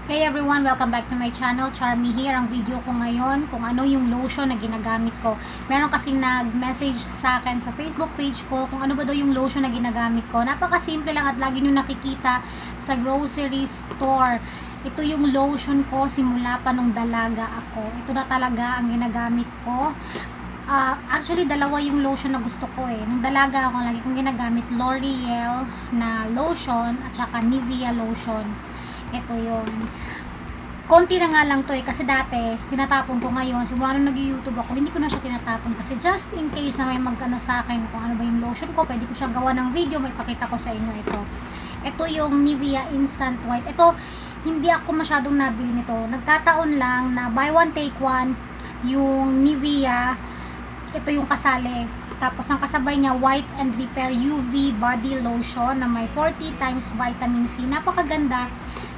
Hey everyone, welcome back to my channel. Charmy here. Ang video ko ngayon kung ano yung lotion na ginagamit ko. Meron kasing nag-message sa akin sa Facebook page ko kung ano ba daw yung lotion na ginagamit ko. Napakasimple lang at lagi nyo nakikita sa grocery store. Ito yung lotion ko simula pa nung dalaga ako. Ito na talaga ang ginagamit ko. Actually, dalawa yung lotion na gusto ko eh. Nung dalaga ako, lagi kong ginagamit L'Oreal na lotion at saka Nivea lotion. Ito yun. Konti na nga lang to eh. Kasi dati, tinatapon ko ngayon. Simula nung nag-YouTube ako, hindi ko na siya tinatapon. Kasi just in case na may magkano sa akin kung ano ba yung lotion ko, pwede ko siya gawa ng video. May pakita ko sa inyo ito. Ito yung Nivea Instant White. Ito, hindi ako masyadong nabili nito. Nagkataon lang na buy one take one yung Nivea. Ito yung kasali. Tapos ang kasabay niya, White and Repair UV Body Lotion na may 40 times vitamin C. Napakaganda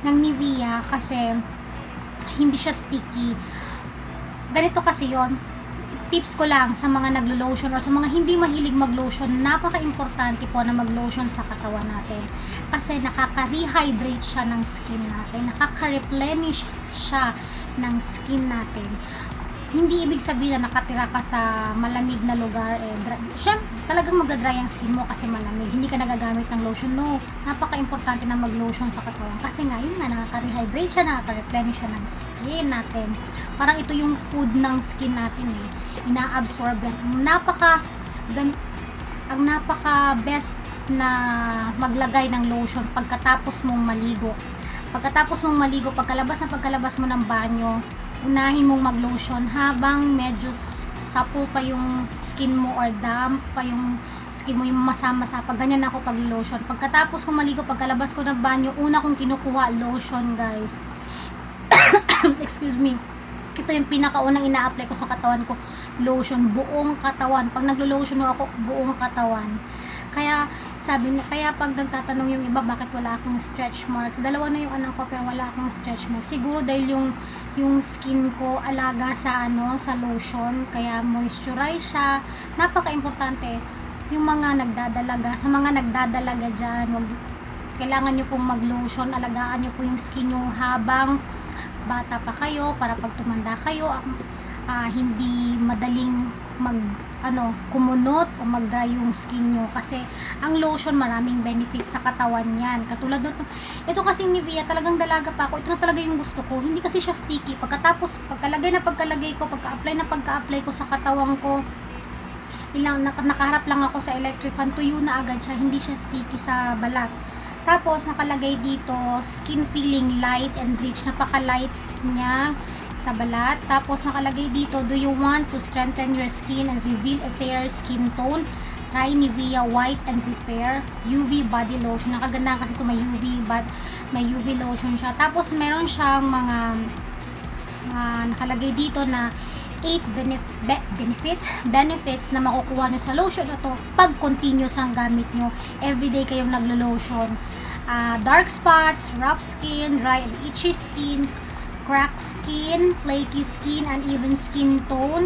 ng Nivea kasi hindi siya sticky. Ganito kasi yon. Tips ko lang sa mga naglo-lotion or sa mga hindi mahilig mag-lotion, napaka-importante po na mag-lotion sa katawan natin. Kasi nakaka-rehydrate siya ng skin natin. Nakaka-replenish siya ng skin natin. Hindi ibig sabihin na nakatira ka sa malamig na lugar syempre talagang magdadry ang skin mo kasi malamig, hindi ka nagagamit ng lotion. No, napaka-importante na mag-lotion sa katawan kasi nga yun nga, nakaka-rehydrate siya, nakaka-replenish siya ng skin natin. Parang ito yung food ng skin natin eh, ina-absorb yan. Ang napaka best na maglagay ng lotion pagkatapos mong maligo. Pagkalabas mo ng banyo, unahin mong mag-lotion habang medyo supple pa yung skin mo or damp pa yung skin mo, yung masa-masa. Pag ganyan ako pag-lotion. Pagkatapos ko maligo, pagkalabas ko ng banyo, una kong kinukuha lotion, guys. Excuse me. Ito yung pinakaunang ina-apply ko sa katawan ko, lotion, buong katawan. Pag naglo-lotion ako, buong katawan. Kaya pag nagtatanong yung iba bakit wala akong stretch marks, dalawa na yung anak ko pero wala akong stretch marks, siguro dahil yung skin ko alaga sa sa lotion, kaya moisturize siya. Napaka-importante yung mga nagdadalaga, sa mga nagdadalaga dyan, kailangan nyo pong mag-lotion, alagaan nyo po yung skin nyo habang bata pa kayo para pag tumanda kayo, hindi madaling kumunot o mag-dry yung skin nyo kasi ang lotion maraming benefits sa katawan yan. Katulad nito, ito kasing Nivea, talagang dalaga pa ako, ito na talaga yung gusto ko, hindi kasi siya sticky. Pagkalagay ko sa katawan ko, nakaharap lang ako sa electric fan, tuyo na agad siya, hindi siya sticky sa balat. Tapos nakalagay dito, skin feeling light and rich, napaka-light niya sa balat. Tapos nakalagay dito, do you want to strengthen your skin and reveal a fair skin tone? Try Nivea White and Repair UV Body Lotion. Nakaganda kasi ito, may UV lotion siya. Tapos meron siyang mga nakalagay dito na 8 benefits na makukuha nyo sa lotion na to pag continuous ang gamit nyo. Everyday kayong naglo-lotion. Dark spots, rough skin, dry and itchy skin, cracked skin, flaky skin, uneven skin tone,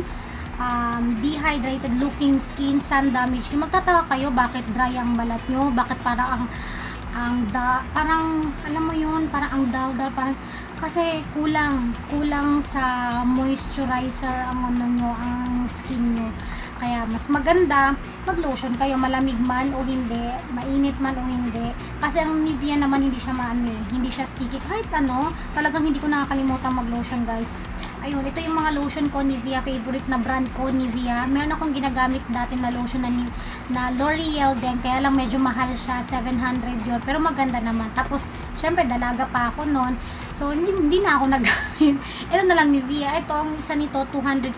dehydrated looking skin, sun damage. Kung magtataka kayo bakit dry ang balat nyo, bakit parang parang alam mo yun, parang ang dal-dal, parang kasi kulang sa moisturizer ang ang skin nyo. Kaya mas maganda mag-lotion kayo, malamig man o hindi, mainit man o hindi. Kasi ang Nivea naman hindi siya sticky. Kahit talagang hindi ko nakakalimutan mag-lotion, guys. Ayun, ito yung mga lotion ko, Nivea, favorite na brand ko, Nivea. Meron akong ginagamit dati na lotion na L'Oreal din, kaya lang medyo mahal siya, 700 yun, pero maganda naman. Tapos, syempre, dalaga pa ako noon, so hindi na ako nagamit. Ito na lang Nivea. Ito, ang isa nito, 215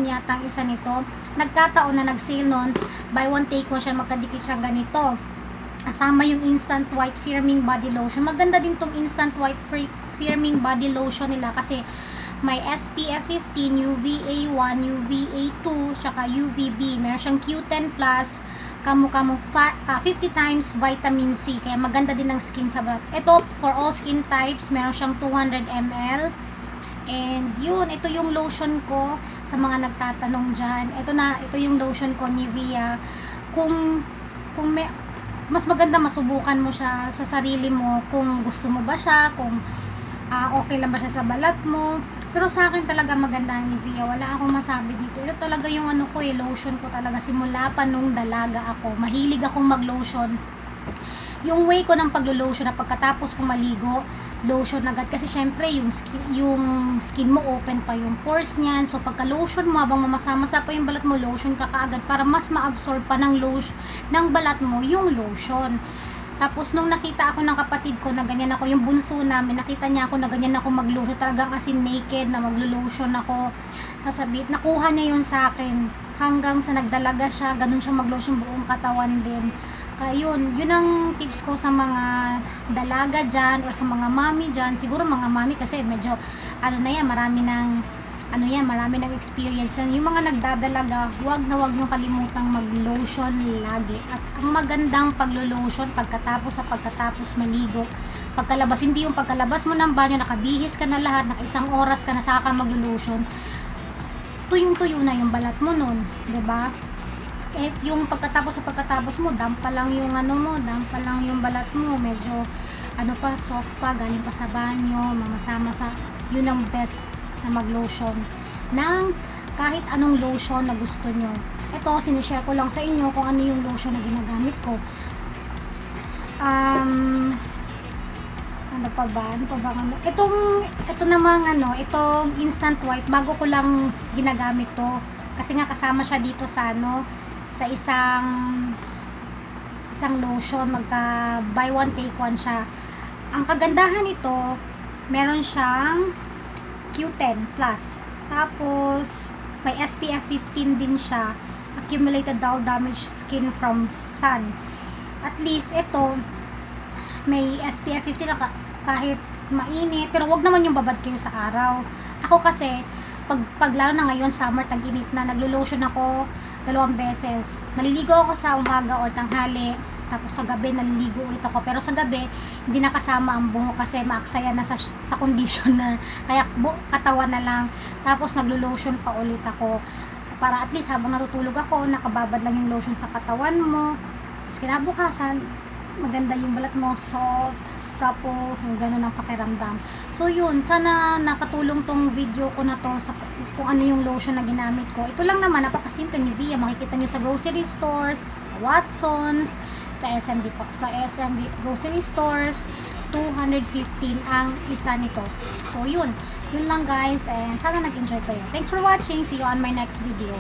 yata ang isa nito. Nagkataon na nag-sale noon, buy one take one siya, magkadikit siya ganito. Kasama yung Instant White Firming Body Lotion. Maganda din tong Instant White Firming Body Lotion nila kasi may SPF 15, UVA1, UVA2, tsaka UVB. Meron siyang Q10+, 50 times vitamin C. Kaya maganda din ang skin sa balat. Ito, for all skin types, meron siyang 200 ml. And yun, ito yung lotion ko sa mga nagtatanong dyan. Ito yung lotion ko, Nivea. Kung mas maganda masubukan mo siya sa sarili mo kung gusto mo ba siya, kung okay lang ba siya sa balat mo. Pero sa akin talaga maganda ang Nivea. Wala akong masabi dito. Ito talaga yung ano ko lotion ko talaga simula pa nung dalaga ako. Mahilig akong mag-lotion. Yung way ko ng paglo-lotion na pagkatapos kong maligo, lotion agad kasi syempre yung skin mo open pa yung pores niyan. So pagka lotion mo habang mamasa-masa pa yung balat mo, lotion ka kaagad para mas ma-absorb pa ng lotion ng balat mo yung lotion. Tapos nung nakita ako ng kapatid ko na ganyan ako, yung bunso namin, nakita niya ako na ganyan ako mag-lotion, talagang as in naked na maglo-lotion ako. Sasabit, nakuha niya yun sa akin. Hanggang sa nagdalaga siya, ganun siya mag-lotion buong katawan din. Kaya yun ang tips ko sa mga dalaga dyan or sa mga mami dyan. Siguro mga mami kasi medyo, marami ng experience. Yung mga nagdadalaga, wag nyo kalimutang mag-lotion lagi. At ang magandang paglo-lotion pagkatapos maligo. Pagkalabas, hindi yung pagkalabas mo ng banyo, nakabihis ka na lahat, isang oras ka na saka maglo-lotion. Tuyong-tuyo na yung balat mo nun, 'di ba? Eh yung pagkatapos mo, dampa lang yung dampa lang yung balat mo, medyo soft pa, galing pa sa banyo, mamasa-masa. Yun ang best na mag-lotion ng kahit anong lotion na gusto nyo. Ito, sinishare ko lang sa inyo kung ano yung lotion na ginagamit ko. Ano pa ba? Itong instant white, bago ko lang ginagamit to. Kasi nga kasama siya dito sa sa isang lotion, magka buy one take one siya. Ang kagandahan nito, meron siyang Q10 plus. Tapos may SPF 15 din siya. Accumulated dull damage skin from sun. At least ito may SPF 15 na kahit mainit, pero wag naman yung babad kayo sa araw. Ako kasi pag lalo na ngayon summer, tag-init na, naglo-lotion ako 2 beses. Naliligo ako sa umaga or tanghali, tapos sa gabi naliligo ulit ako. Pero sa gabi hindi nakasama ang buhok kasi maaksaya na sa conditioner, kaya katawan na lang. Tapos naglo-lotion pa ulit ako para at least habang natutulog ako, nakababad lang yung lotion sa katawan mo. Tapos kinabukasan maganda yung balat mo, soft, supple, yung gano'n ang pakiramdam. So yun, sana nakatulong tong video ko na to sa kung ano yung lotion na ginamit ko. Ito lang naman, napakasimple, Nivea, makikita nyo sa grocery stores, sa Watsons, sa SMD grocery stores. 215 ang isa nito. So yun lang guys, and sana nag-enjoy kayo. Thanks for watching, see you on my next video.